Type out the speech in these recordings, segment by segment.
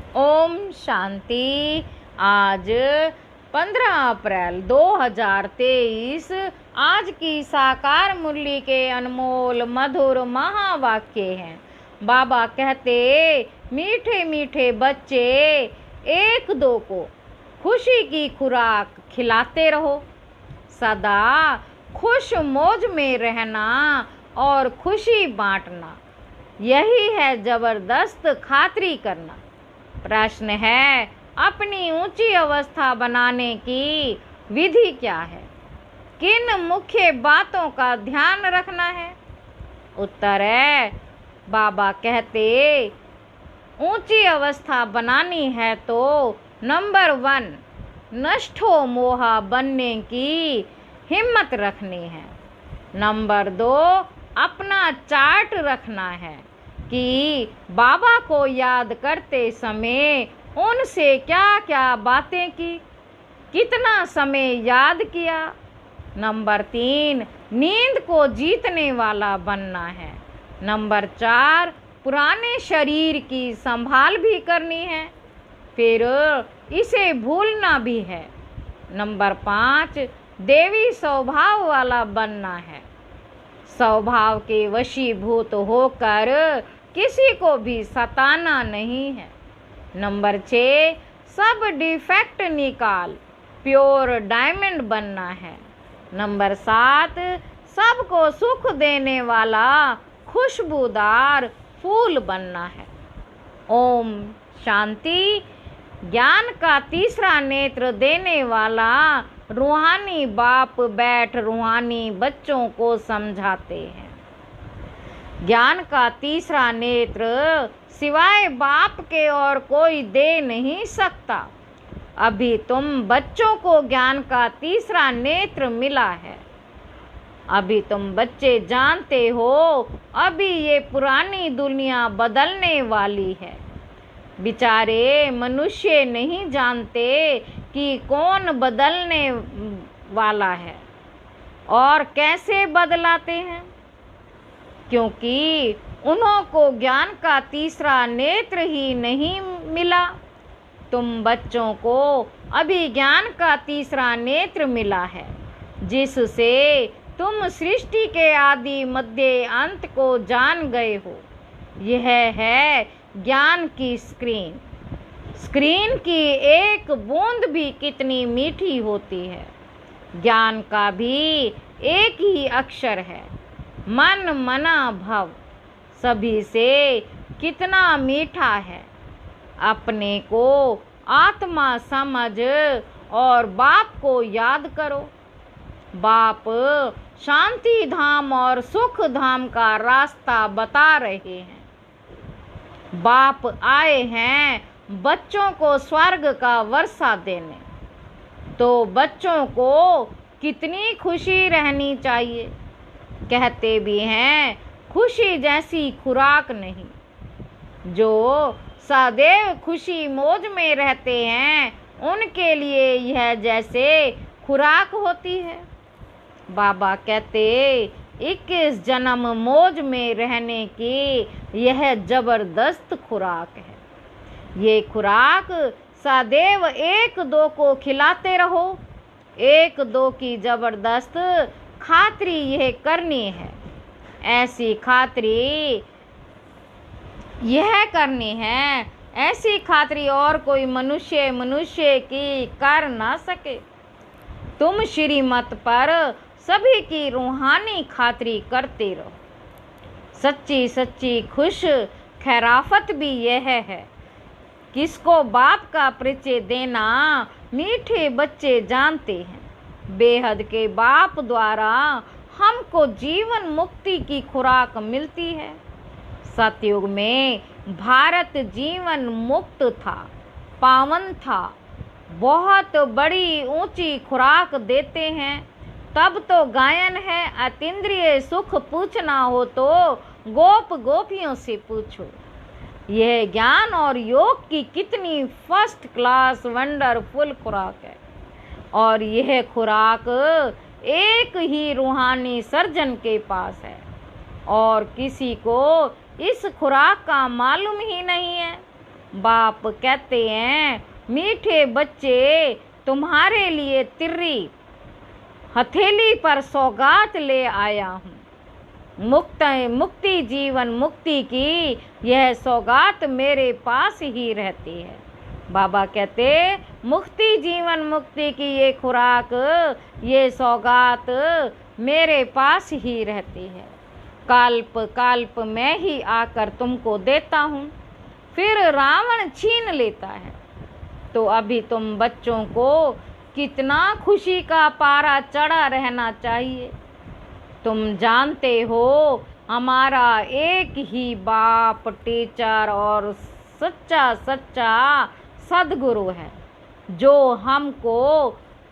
ओम शांति। आज 15 अप्रैल 2023 आज की साकार मुरली के अनमोल मधुर महावाक्य हैं। बाबा कहते, मीठे मीठे बच्चे एक दो को खुशी की खुराक खिलाते रहो। सदा खुश मौज में रहना और खुशी बांटना, यही है जबरदस्त खातिरी करना। प्रश्न है, अपनी ऊंची अवस्था बनाने की विधि क्या है? किन मुख्य बातों का ध्यान रखना है? उत्तर है, बाबा कहते, ऊंची अवस्था बनानी है तो नंबर 1 नष्टो मोहा बनने की हिम्मत रखनी है। नंबर 2 अपना चार्ट रखना है कि बाबा को याद करते समय उनसे क्या क्या बातें की, कितना समय याद किया। नंबर 3 नींद को जीतने वाला बनना है। नंबर 4 पुराने शरीर की संभाल भी करनी है, फिर इसे भूलना भी है। नंबर 5 देवी स्वभाव वाला बनना है, स्वभाव के वशीभूत होकर किसी को भी सताना नहीं है। नंबर 6 सब डिफेक्ट निकाल प्योर डायमंड बनना है। नंबर 7 सबको सुख देने वाला खुशबूदार फूल बनना है। ओम शांति। ज्ञान का तीसरा नेत्र देने वाला रूहानी बाप बैठ रूहानी बच्चों को समझाते हैं। ज्ञान का तीसरा नेत्र सिवाय बाप के और कोई दे नहीं सकता। अभी तुम बच्चों को ज्ञान का तीसरा नेत्र मिला है। अभी तुम बच्चे जानते हो, अभी ये पुरानी दुनिया बदलने वाली है। बेचारे मनुष्य नहीं जानते कि कौन बदलने वाला है और कैसे बदलाते हैं, क्योंकि उन्हों को ज्ञान का तीसरा नेत्र ही नहीं मिला। तुम बच्चों को अभी ज्ञान का तीसरा नेत्र मिला है, जिससे तुम सृष्टि के आदि मध्य अंत को जान गए हो। यह है ज्ञान की स्क्रीन। स्क्रीन की एक बूंद भी कितनी मीठी होती है। ज्ञान का भी एक ही अक्षर है, मन मना भव, सभी से कितना मीठा है। अपने को आत्मा समझ और बाप को याद करो। बाप शांति धाम और सुख धाम का रास्ता बता रहे हैं। बाप आए हैं बच्चों को स्वर्ग का वर्षा देने, तो बच्चों को कितनी खुशी रहनी चाहिए। कहते भी हैं, खुशी जैसी खुराक नहीं। जो सदैव खुशी मौज में रहते हैं, उनके लिए यह जैसे खुराक होती है। बाबा कहते, 21 जन्म मौज में रहने की यह जबरदस्त खुराक है। ये खुराक सदैव एक दो को खिलाते रहो। एक दो की जबरदस्त खातिरी यह करनी है। ऐसी खातिरी यह करनी है, ऐसी खातिरी और कोई मनुष्य की कर ना सके। तुम श्रीमत पर सभी की रूहानी खातिरी करते रहो। सच्ची सच्ची खुश खैराफत भी यह है। किसको बाप का परिचय देना मीठे बच्चे जानते हैं। बेहद के बाप द्वारा हमको जीवन मुक्ति की खुराक मिलती है। सतयुग में भारत जीवन मुक्त था, पावन था। बहुत बड़ी ऊंची खुराक देते हैं। तब तो गायन है, अतीन्द्रिय सुख पूछना हो तो गोप गोपियों से पूछो। यह ज्ञान और योग की कितनी फर्स्ट क्लास वंडरफुल खुराक है। और यह खुराक एक ही रूहानी सर्जन के पास है और किसी को इस खुराक का मालूम ही नहीं है। बाप कहते हैं, मीठे बच्चे, तुम्हारे लिए तिर्री हथेली पर सौगात ले आया हूँ। मुक्ति जीवन मुक्ति की यह सौगात मेरे पास ही रहती है। बाबा कहते, मुक्ति जीवन मुक्ति की ये खुराक, ये सौगात मेरे पास ही रहती है। काल्प काल्प मैं ही आकर तुमको देता हूँ, फिर रावण छीन लेता है। तो अभी तुम बच्चों को कितना खुशी का पारा चढ़ा रहना चाहिए। तुम जानते हो, हमारा एक ही बाप टीचर और सच्चा सच्चा सदगुरु है, जो हमको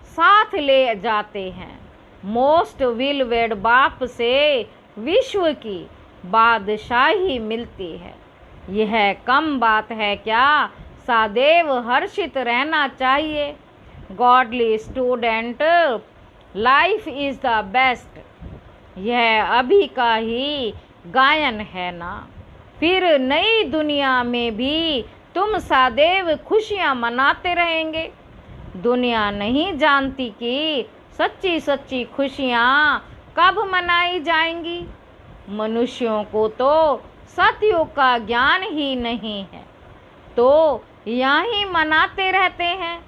साथ ले जाते हैं। मोस्ट विलवेड बाप से विश्व की बादशाही मिलती है। यह कम बात है क्या? सदैव हर्षित रहना चाहिए। Godly student, life is the best. यह अभी का ही गायन है ना। फिर नई दुनिया में भी तुम सदैव खुशियाँ मनाते रहेंगे। दुनिया नहीं जानती कि सच्ची सच्ची खुशियाँ कब मनाई जाएंगी। मनुष्यों को तो सतयुग का ज्ञान ही नहीं है, तो यहीं मनाते रहते हैं।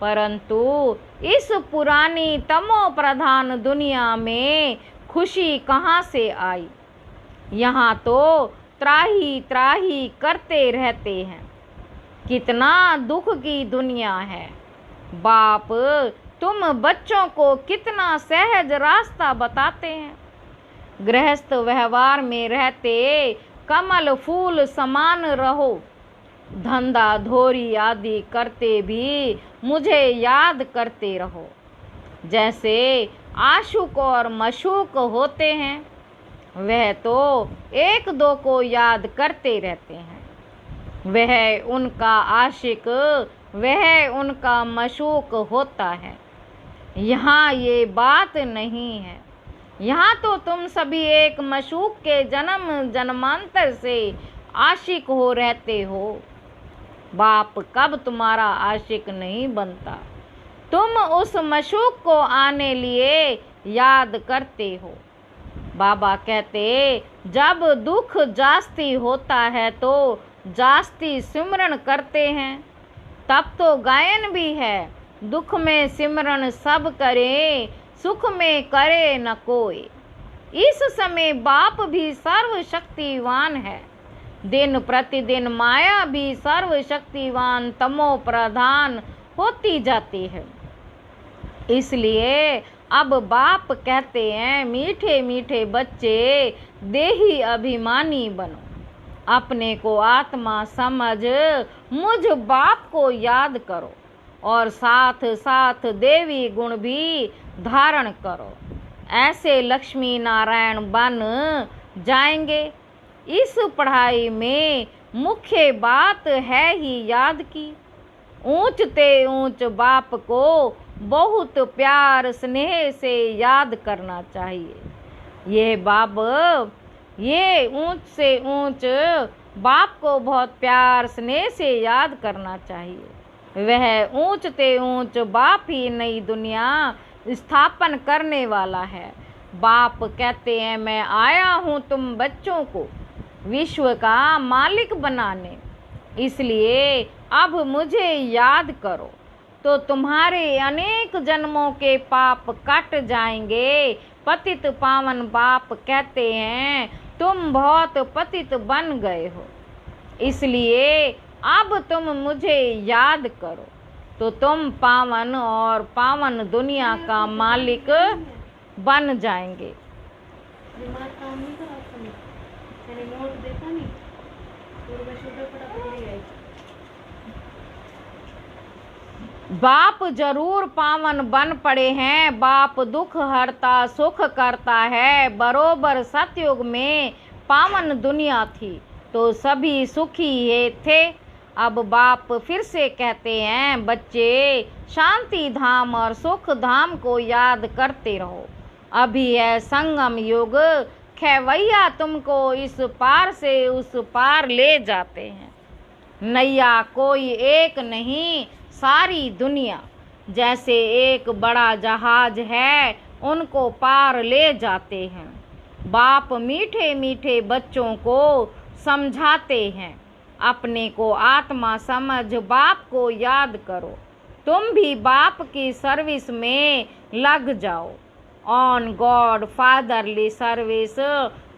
परंतु इस पुरानी तमो प्रधान दुनिया में खुशी कहाँ से आई? यहाँ तो त्राही त्राही करते रहते हैं। कितना दुख की दुनिया है। बाप तुम बच्चों को कितना सहज रास्ता बताते हैं। गृहस्थ व्यवहार में रहते कमल फूल समान रहो। धंधा धोरी आदि करते भी मुझे याद करते रहो। जैसे आशुक और मशूक होते हैं, वह तो एक दो को याद करते रहते हैं। वह उनका आशिक, वह उनका मशूक होता है। यहाँ ये बात नहीं है। यहाँ तो तुम सभी एक मशूक के जन्म जन्मांतर से आशिक हो रहते हो। बाप कब तुम्हारा आशिक नहीं बनता। तुम उस मशूक को आने लिए याद करते हो। बाबा कहते, जब दुख जास्ती होता है तो जास्ती सिमरन करते हैं। तब तो गायन भी है, दुख में सिमरन सब करे, सुख में करे न कोई। इस समय बाप भी सर्वशक्तिवान है। दिन प्रतिदिन माया भी सर्वशक्तिवान तमो प्रधान होती जाती है। इसलिए अब बाप कहते हैं, मीठे मीठे बच्चे, देही अभिमानी बनो। अपने को आत्मा समझ मुझ बाप को याद करो और साथ साथ देवी गुण भी धारण करो। ऐसे लक्ष्मी नारायण बन जाएंगे। इस पढ़ाई में मुख्य बात है ही याद की। ऊंचते ऊंच बाप को बहुत प्यार स्नेह से याद करना चाहिए। ये ऊंच से ऊंच बाप को बहुत प्यार स्नेह से याद करना चाहिए। वह ऊंचते ऊंच बाप ही नई दुनिया स्थापन करने वाला है। बाप कहते हैं, मैं आया हूँ तुम बच्चों को विश्व का मालिक बनाने। इसलिए अब मुझे याद करो तो तुम्हारे अनेक जन्मों के पाप कट जाएंगे। पतित पावन बाप कहते हैं, तुम बहुत पतित बन गए हो, इसलिए अब तुम मुझे याद करो तो तुम पावन और पावन दुनिया का मालिक बन जाएंगे। बाप जरूर पावन बन पड़े हैं। बाप दुख हरता सुख करता है। बरोबर सतयुग में पावन दुनिया थी तो सभी सुखी ही थे। अब बाप फिर से कहते हैं, बच्चे शांति धाम और सुख धाम को याद करते रहो। अभी है संगम युग, खेवैया तुमको इस पार से उस पार ले जाते हैं। नैया कोई एक नहीं सारी दुनिया, जैसे एक बड़ा जहाज है उनको पार ले जाते हैं। बाप मीठे मीठे बच्चों को समझाते हैं, अपने को आत्मा समझ बाप को याद करो। तुम भी बाप की सर्विस में लग जाओ। On God fatherly service.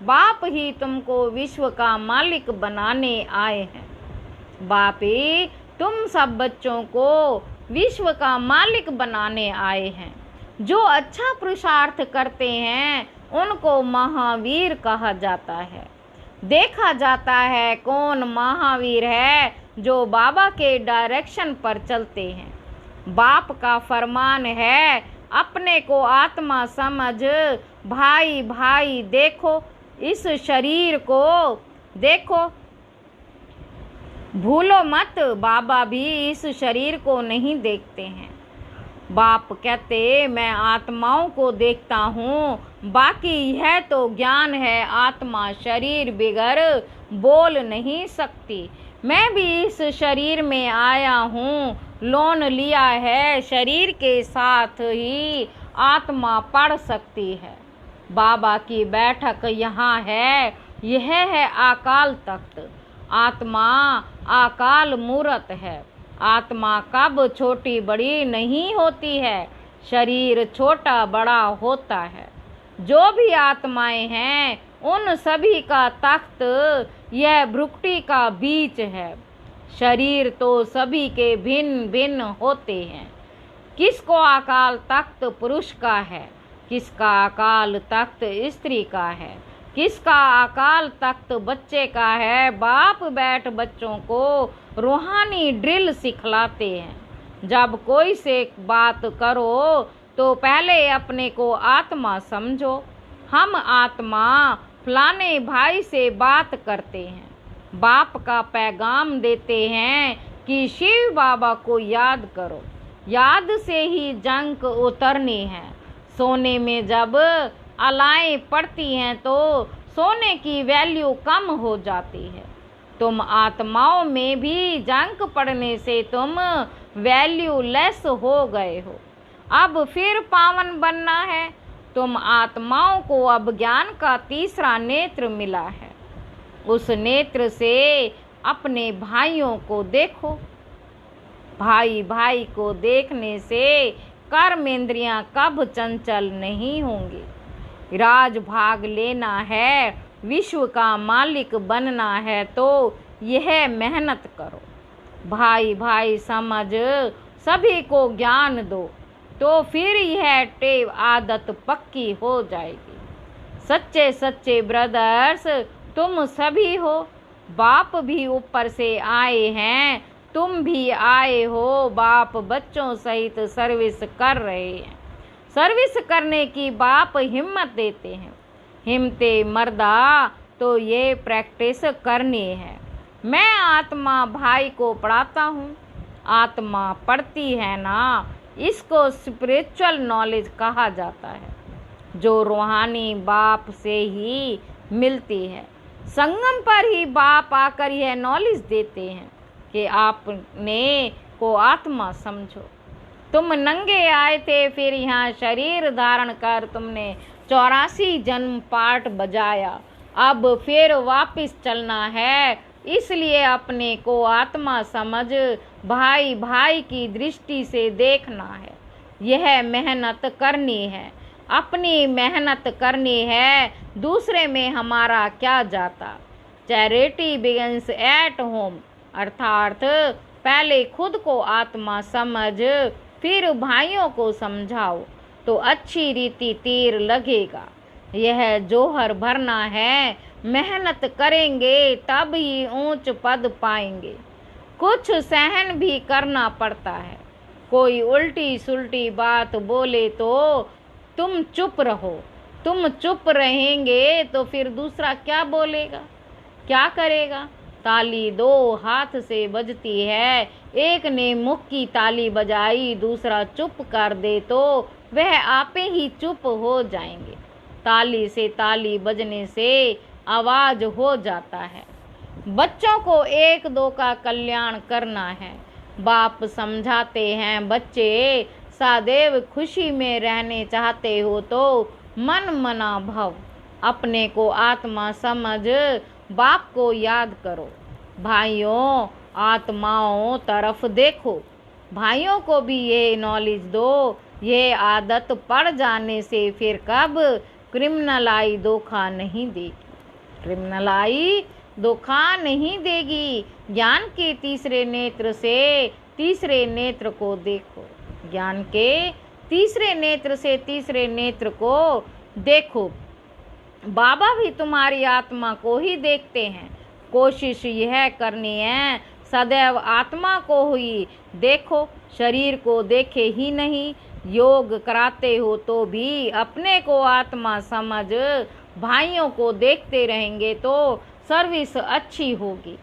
बाप ही तुमको विश्व का मालिक बनाने आए हैं। बापी तुम सब बच्चों को विश्व का मालिक बनाने आए हैं। जो अच्छा पुरुषार्थ करते हैं उनको महावीर कहा जाता है। देखा जाता है कौन महावीर है, जो बाबा के डायरेक्शन पर चलते हैं। बाप का फरमान है, अपने को आत्मा समझ भाई भाई देखो, इस शरीर को देखो, भूलो मत बाबा भी इस शरीर को नहीं देखते हैं। बाप कहते मैं आत्माओं को देखता हूँ, बाकी यह तो ज्ञान है, आत्मा शरीर बिगर बोल नहीं सकती। मैं भी इस शरीर में आया हूँ, लोन लिया है, शरीर के साथ ही आत्मा पढ़ सकती है। बाबा की बैठक यहाँ है, यह है अकाल तख्त। आत्मा अकाल मूरत है। आत्मा कब छोटी बड़ी नहीं होती है, शरीर छोटा बड़ा होता है। जो भी आत्माएं हैं उन सभी का तख्त यह भ्रुकुटी का बीच है। शरीर तो सभी के भिन्न भिन्न होते हैं। किसको अकाल तख्त पुरुष का है, किसका अकाल तख्त स्त्री का है, किसका अकाल तख्त बच्चे का है। बाप बैठ बच्चों को रूहानी ड्रिल सिखलाते हैं। जब कोई से बात करो तो पहले अपने को आत्मा समझो। हम आत्मा फलाने भाई से बात करते हैं, बाप का पैगाम देते हैं कि शिव बाबा को याद करो। याद से ही जंक उतरनी है। सोने में जब अलाएं पड़ती हैं तो सोने की वैल्यू कम हो जाती है। तुम आत्माओं में भी जंक पड़ने से तुम वैल्यू लेस हो गए हो। अब फिर पावन बनना है। तुम आत्माओं को अब ज्ञान का तीसरा नेत्र मिला है। उस नेत्र से अपने भाइयों को देखो। भाई भाई को देखने से कर्मेंद्रियां कब चंचल नहीं होंगी। राज भाग लेना है, विश्व का मालिक बनना है तो यह मेहनत करो। भाई भाई समझ सभी को ज्ञान दो, तो फिर यह टेव आदत पक्की हो जाएगी। सच्चे सच्चे ब्रदर्स तुम सभी हो। बाप भी ऊपर से आए हैं, तुम भी आए हो। बाप बच्चों सहित सर्विस कर रहे हैं। सर्विस करने की बाप हिम्मत देते हैं। हिम्मते मर्दा तो ये प्रैक्टिस करनी है। मैं आत्मा भाई को पढ़ाता हूँ। आत्मा पढ़ती है ना, इसको स्पिरिचुअल नॉलेज कहा जाता है, जो रूहानी बाप से ही मिलती है। संगम पर ही बाप आकर यह नॉलेज देते हैं कि आपने को आत्मा समझो। तुम नंगे आए थे, फिर यहाँ शरीर धारण कर तुमने 84 जन्म पाठ बजाया। अब फिर वापस चलना है, इसलिए अपने को आत्मा समझ भाई भाई की दृष्टि से देखना है। यह मेहनत करनी है, अपनी मेहनत करनी है। दूसरे में हमारा क्या जाता। चैरिटी बिगिंस एट होम, अर्थात पहले खुद को आत्मा समझ फिर भाइयों को समझाओ तो अच्छी रीति तीर लगेगा। यह जोहर भरना है। मेहनत करेंगे तब ही ऊंच पद पाएंगे। कुछ सहन भी करना पड़ता है। कोई उल्टी सुल्टी बात बोले तो तुम चुप रहो। तुम चुप रहेंगे तो फिर दूसरा क्या बोलेगा, क्या करेगा। ताली दो हाथ से बजती है। एक ने मुख की ताली बजाई, दूसरा चुप कर दे तो वह आपे ही चुप हो जाएंगे। ताली से ताली बजने से आवाज हो जाता है। बच्चों को एक दो का कल्याण करना है। बाप समझाते हैं, बच्चे सदैव खुशी में रहने चाहते हो तो मन मना भव। अपने को आत्मा समझ बाप को याद करो। भाइयों, आत्माओं तरफ देखो। भाइयों को भी ये नॉलेज दो, ये आदत पड़ जाने से फिर कब क्रिमिनल आई धोखा नहीं देगी। क्रिमिनल आई धोखा नहीं देगी। ज्ञान के तीसरे नेत्र से तीसरे नेत्र को देखो। ज्ञान के तीसरे नेत्र से तीसरे नेत्र को देखो। बाबा भी तुम्हारी आत्मा को ही देखते हैं। कोशिश यह करनी है सदैव आत्मा को ही देखो, शरीर को देखे ही नहीं। योग कराते हो तो भी अपने को आत्मा समझ भाइयों को देखते रहेंगे तो सर्विस अच्छी होगी।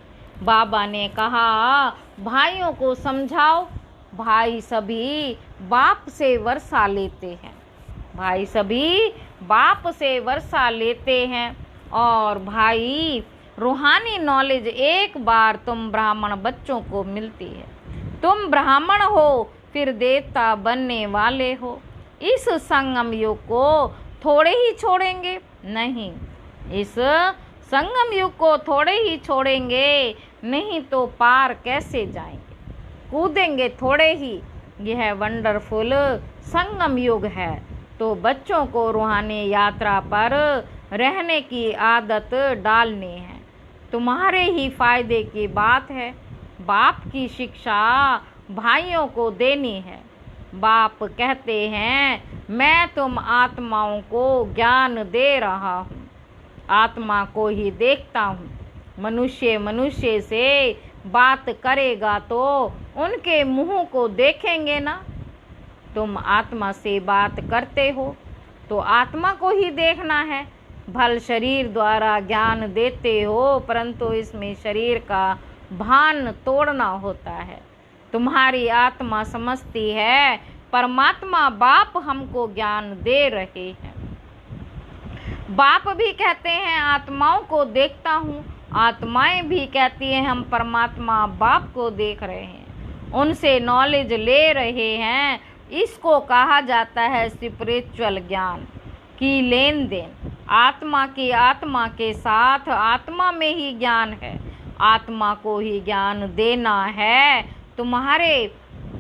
बाबा ने कहा, भाइयों को समझाओ। भाई सभी बाप से वर्षा लेते हैं। भाई सभी बाप से वर्षा लेते हैं। और भाई, रूहानी नॉलेज एक बार तुम ब्राह्मण बच्चों को मिलती है। तुम ब्राह्मण हो, फिर देवता बनने वाले हो। इस संगम युग को थोड़े ही छोड़ेंगे? नहीं, इस संगम युग को थोड़े ही छोड़ेंगे, नहीं तो पार कैसे जाएंगे? कूदेंगे थोड़े ही। यह वंडरफुल संगम युग है। तो बच्चों को रूहानी यात्रा पर रहने की आदत डालनी है। तुम्हारे ही फायदे की बात है। बाप की शिक्षा भाइयों को देनी है। बाप कहते हैं, मैं तुम आत्माओं को ज्ञान दे रहा हूँ। आत्मा को ही देखता हूँ। मनुष्य मनुष्य से बात करेगा तो उनके मुंह को देखेंगे ना। तुम आत्मा से बात करते हो तो आत्मा को ही देखना है। भल शरीर द्वारा ज्ञान देते हो, परंतु इसमें शरीर का भान तोड़ना होता है। तुम्हारी आत्मा समझती है परमात्मा बाप हमको ज्ञान दे रहे हैं। बाप भी कहते हैं आत्माओं को देखता हूँ। आत्माएं भी कहती हैं हम परमात्मा बाप को देख रहे हैं, उनसे नॉलेज ले रहे हैं। इसको कहा जाता है स्पिरिचुअल ज्ञान की लेन देन। आत्मा की आत्मा के साथ आत्मा में ही ज्ञान है। आत्मा को ही ज्ञान देना है। तुम्हारे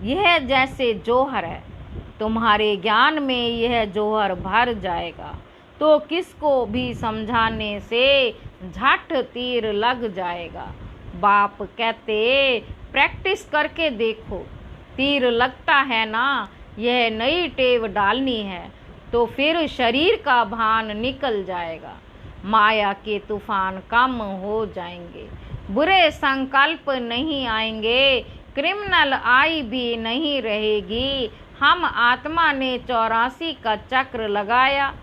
यह जैसे जौहर है, तुम्हारे ज्ञान में यह जौहर भर जाएगा तो किसको भी समझाने से झट तीर लग जाएगा। बाप कहते, प्रैक्टिस करके देखो, तीर लगता है ना। यह नई टेव डालनी है तो फिर शरीर का भान निकल जाएगा। माया के तूफान कम हो जाएंगे। बुरे संकल्प नहीं आएंगे। क्रिमिनल आई भी नहीं रहेगी। हम आत्मा ने 84 का चक्र लगाया।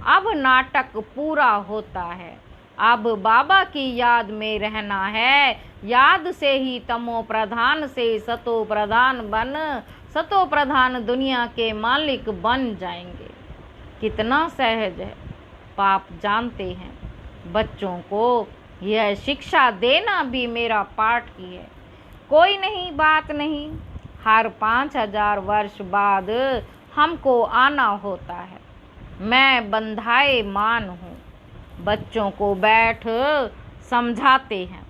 अब नाटक पूरा होता है। अब बाबा की याद में रहना है। याद से ही तमो प्रधान से सतो प्रधान बन, सतो प्रधान दुनिया के मालिक बन जाएंगे। कितना सहज है। पाप जानते हैं। बच्चों को यह शिक्षा देना भी मेरा पाठ ही है। कोई नहीं, बात नहीं। हर 5000 वर्ष बाद हमको आना होता है। मैं बंधाए मान हूँ। बच्चों को बैठ समझाते हैं।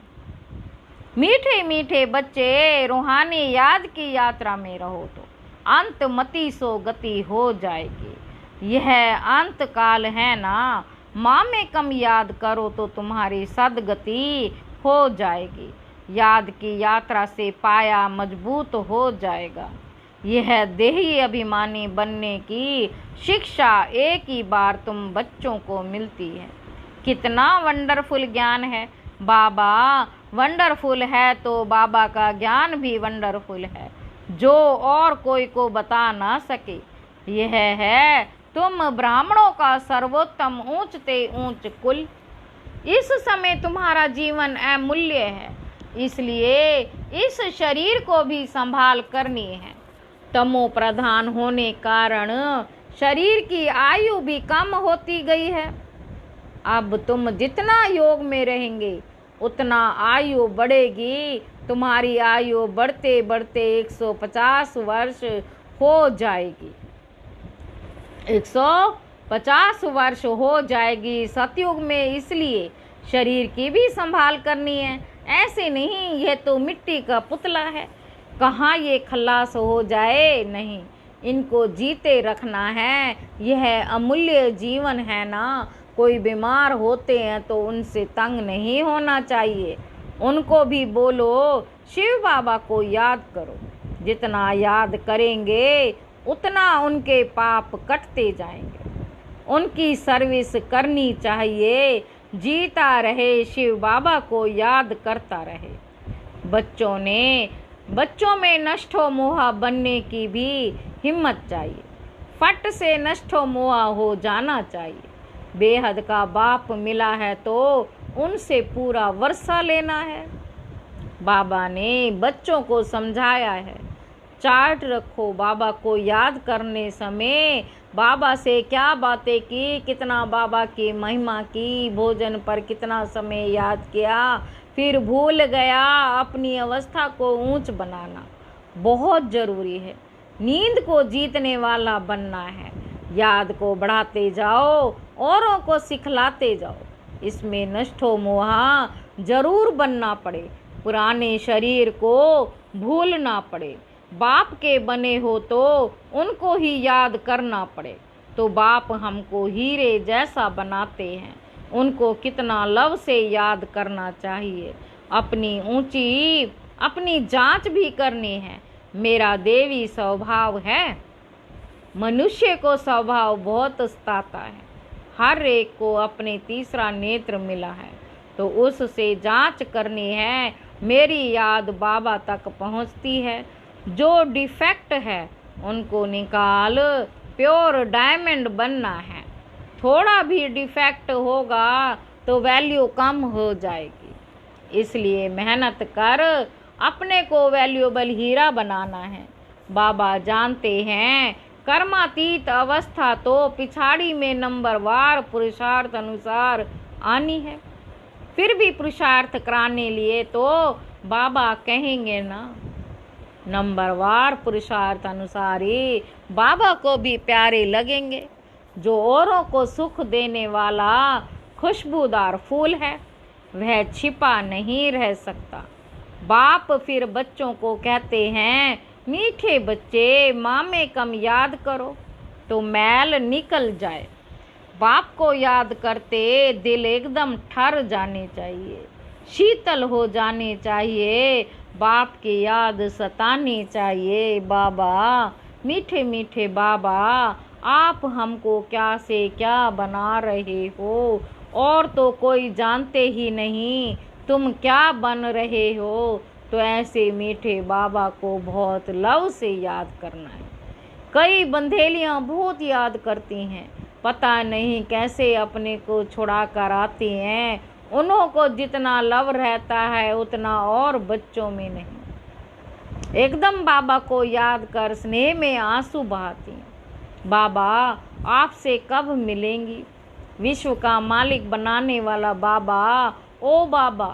मीठे मीठे बच्चे, रूहानी याद की यात्रा में रहो तो अंत मति सो गति हो जाएगी। यह अंत काल है ना। माँ में कम याद करो तो तुम्हारी सदगति हो जाएगी। याद की यात्रा से पाया मजबूत हो जाएगा। यह देही अभिमानी बनने की शिक्षा एक ही बार तुम बच्चों को मिलती है। कितना वंडरफुल ज्ञान है। बाबा वंडरफुल है तो बाबा का ज्ञान भी वंडरफुल है, जो और कोई को बता ना सके। यह है तुम ब्राह्मणों का सर्वोत्तम ऊंचते ऊंच कुल। इस समय तुम्हारा जीवन अमूल्य है, इसलिए इस शरीर को भी संभाल करनी है। तमो प्रधान होने कारण शरीर की आयु भी कम होती गई है। अब तुम जितना योग में रहेंगे उतना आयु बढ़ेगी। तुम्हारी आयु बढ़ते बढ़ते 150 वर्ष हो जाएगी। 150 वर्ष हो जाएगी सतयुग में। इसलिए शरीर की भी संभाल करनी है। ऐसे नहीं, यह तो मिट्टी का पुतला है, कहाँ ये खल्लास हो जाए। नहीं, इनको जीते रखना है। यह अमूल्य जीवन है ना। कोई बीमार होते हैं तो उनसे तंग नहीं होना चाहिए। उनको भी बोलो शिव बाबा को याद करो। जितना याद करेंगे उतना उनके पाप कटते जाएंगे। उनकी सर्विस करनी चाहिए। जीता रहे, शिव बाबा को याद करता रहे। बच्चों में नष्टो मोहा बनने की भी हिम्मत चाहिए। फट से नष्टो मोहा हो जाना चाहिए। बेहद का बाप मिला है तो उनसे पूरा वर्षा लेना है। बाबा ने बच्चों को समझाया है, चार्ट रखो। बाबा को याद करने समय बाबा से क्या बातें की, कितना बाबा की महिमा की, भोजन पर कितना समय याद किया, फिर भूल गया। अपनी अवस्था को ऊंच बनाना बहुत जरूरी है। नींद को जीतने वाला बनना है। याद को बढ़ाते जाओ, औरों को सिखलाते जाओ। इसमें नष्टो मोहा जरूर बनना पड़े। पुराने शरीर को भूलना पड़े। बाप के बने हो तो उनको ही याद करना पड़े। तो बाप हमको हीरे जैसा बनाते हैं, उनको कितना लव से याद करना चाहिए। अपनी जांच भी करनी है। मेरा देवी स्वभाव है। मनुष्य को स्वभाव बहुत सताता है। हर एक को अपने तीसरा नेत्र मिला है तो उससे जांच करनी है। मेरी याद बाबा तक पहुंचती है। जो डिफेक्ट है उनको निकाल प्योर डायमंड बनना है। थोड़ा भी डिफेक्ट होगा तो वैल्यू कम हो जाएगी। इसलिए मेहनत कर अपने को वैल्यूएबल हीरा बनाना है। बाबा जानते हैं कर्मातीत अवस्था तो पिछाड़ी में नंबरवार पुरुषार्थ अनुसार आनी है। फिर भी पुरुषार्थ कराने लिए तो बाबा कहेंगे ना, नंबरवार पुरुषार्थ अनुसार ही बाबा को भी प्यारे लगेंगे। जो औरों को सुख देने वाला खुशबूदार फूल है वह छिपा नहीं रह सकता। बाप फिर बच्चों को कहते हैं, मीठे बच्चे, माँ में कम याद करो तो मैल निकल जाए। बाप को याद करते दिल एकदम ठर जाने चाहिए, शीतल हो जाने चाहिए। बाप की याद सतानी चाहिए। बाबा, मीठे मीठे बाबा, आप हमको क्या से क्या बना रहे हो, और तो कोई जानते ही नहीं तुम क्या बन रहे हो। तो ऐसे मीठे बाबा को बहुत लव से याद करना है। कई बंधेलियां बहुत याद करती हैं, पता नहीं कैसे अपने को छुड़ा कर आती हैं। उन्हों को जितना लव रहता है उतना और बच्चों में नहीं। एकदम बाबा को याद कर स्नेह में आंसू बहाती हैं। बाबा आपसे कब मिलेंगी? विश्व का मालिक बनाने वाला बाबा, ओ बाबा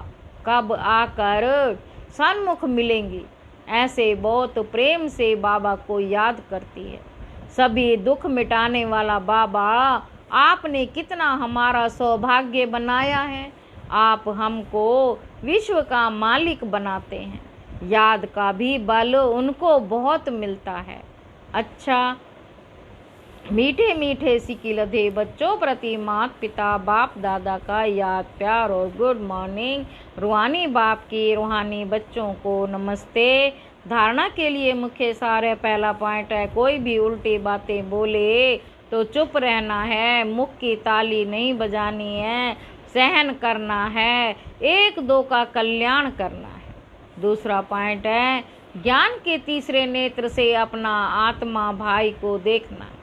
कब आकर सन्मुख मिलेंगी? ऐसे बहुत प्रेम से बाबा को याद करती है। सभी दुख मिटाने वाला बाबा, आपने कितना हमारा सौभाग्य बनाया है। आप हमको विश्व का मालिक बनाते हैं। याद का भी बल उनको बहुत मिलता है। अच्छा, मीठे मीठे सिकिलधे बच्चों प्रति माता पिता बाप दादा का याद प्यार और गुड मॉर्निंग। रूहानी बाप की रूहानी बच्चों को नमस्ते। धारणा के लिए मुख्य सार है। पहला पॉइंट है, कोई भी उल्टी बातें बोले तो चुप रहना है। मुख की ताली नहीं बजानी है, सहन करना है, एक दो का कल्याण करना है। दूसरा पॉइंट है, ज्ञान के तीसरे नेत्र से अपना आत्मा भाई को देखना है।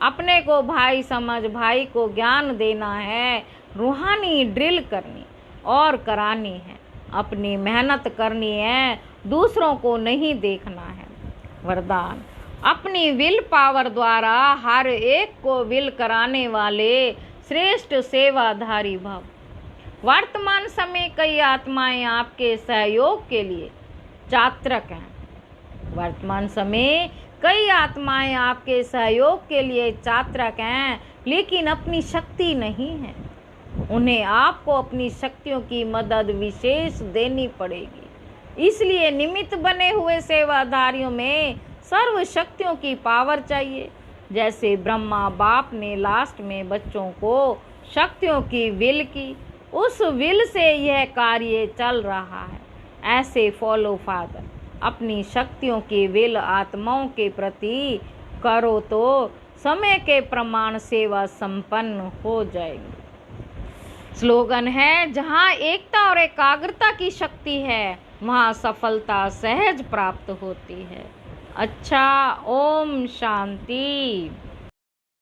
अपने को भाई समझ भाई को ज्ञान देना है। रूहानी ड्रिल करनी और करानी है। अपनी मेहनत करनी है, दूसरों को नहीं देखना है। वरदान, अपनी विल पावर द्वारा हर एक को विल कराने वाले श्रेष्ठ सेवाधारी भव। वर्तमान समय कई आत्माएं आपके सहयोग के लिए चातक हैं। वर्तमान समय कई आत्माएं आपके सहयोग के लिए चातक हैं, लेकिन अपनी शक्ति नहीं है। उन्हें आपको अपनी शक्तियों की मदद विशेष देनी पड़ेगी। इसलिए निमित्त बने हुए सेवाधारियों में सर्व शक्तियों की पावर चाहिए। जैसे ब्रह्मा बाप ने लास्ट में बच्चों को शक्तियों की विल की, उस विल से यह कार्य चल रहा है। ऐसे फॉलो फादर अपनी शक्तियों की विल आत्माओं के प्रति करो तो समय के प्रमाण सेवा संपन्न हो जाएगी। स्लोगन है, जहाँ एकता और एकाग्रता की शक्ति है वहाँ सफलता सहज प्राप्त होती है। अच्छा, ओम शांति।